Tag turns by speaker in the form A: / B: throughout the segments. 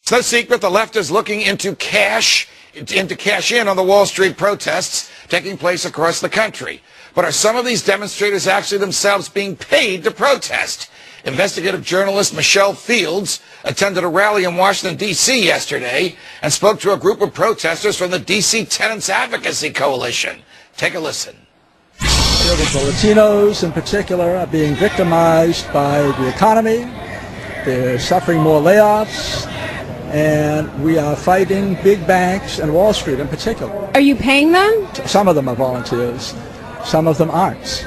A: It's no secret the left is looking into cash in on the Wall Street protests taking place across the country. But are some of these demonstrators actually themselves being paid to protest? Investigative journalist Michelle Fields attended a rally in Washington, D.C. yesterday and spoke to a group of protesters from the D.C. Tenants Advocacy Coalition. Take a listen.
B: The Latinos in particular are being victimized by the economy. They're suffering more layoffs. And we are fighting big banks and Wall Street in particular.
C: Are you paying them?
B: Some of them are volunteers. Some of them aren't.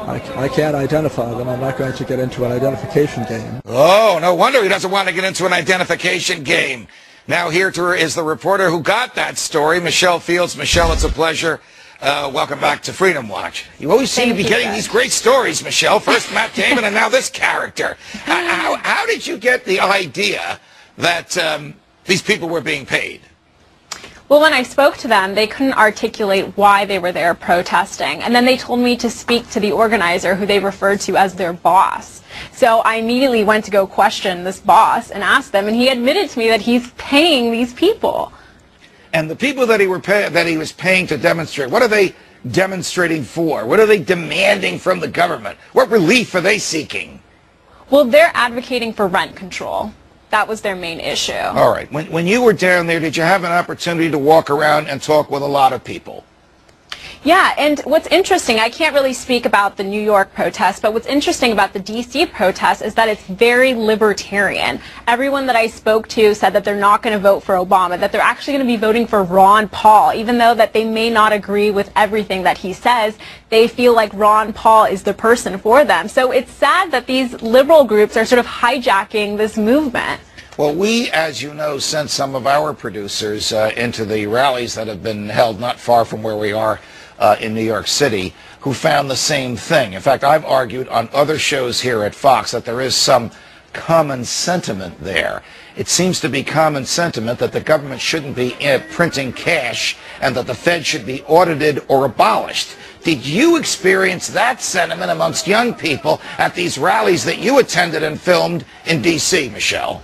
B: I can't identify them. I'm not going to get into an identification game.
A: Oh, no wonder he doesn't want to get into an identification game. Now here is the reporter who got that story, Michelle Fields. Michelle, it's a pleasure. Welcome back to Freedom Watch. You always seem to be getting these great stories, Michelle. First Matt Damon and now this character. How did you get the idea that these people were being paid?
C: Well, when I spoke to them, they couldn't articulate why they were there protesting. And then they told me to speak to the organizer, who they referred to as their boss. So I immediately went to go question this boss and ask them, and he admitted to me that he's paying these people.
A: And the people that he was paying to demonstrate, what are they demonstrating for? What are they demanding from the government? What relief are they seeking?
C: Well, they're advocating for rent control. That was their main issue.
A: All right. When you were down there, did you have an opportunity to walk around and talk with a lot of people?
C: Yeah, and what's interesting, I can't really speak about the New York protest, but what's interesting about the D.C. protest is that it's very libertarian. Everyone that I spoke to said that they're not going to vote for Obama, that they're actually going to be voting for Ron Paul, even though that they may not agree with everything that he says. They feel like Ron Paul is the person for them. So it's sad that these liberal groups are sort of hijacking this movement.
A: Well, we, as you know, sent some of our producers into the rallies that have been held not far from where we are in New York City, who found the same thing. In fact, I've argued on other shows here at Fox that there is some common sentiment there. It seems to be common sentiment that the government shouldn't be printing cash and that the Fed should be audited or abolished. Did you experience that sentiment amongst young people at these rallies that you attended and filmed in D.C., Michelle?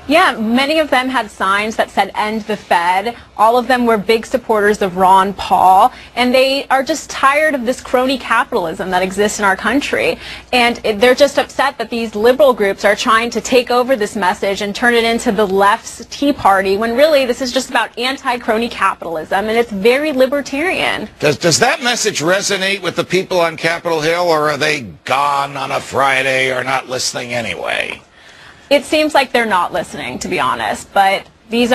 C: Yeah, many of them had signs that said "End the Fed." All of them were big supporters of Ron Paul, and they are just tired of this crony capitalism that exists in our country. And they're just upset that these liberal groups are trying to take over this message and turn it into the left's Tea Party, when really this is just about anti-crony capitalism, and it's very libertarian.
A: Does that message resonate with the people on Capitol Hill, or are they gone on a Friday or not listening anyway?
C: It seems like they're not listening, to be honest, but these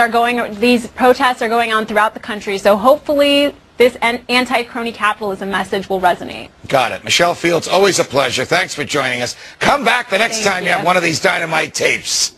C: protests are going on throughout the country, so hopefully this anti-crony capitalism message will resonate.
A: Got it. Michelle Fields, always a pleasure. Thanks for joining us. Come back the next time you have one of these dynamite tapes.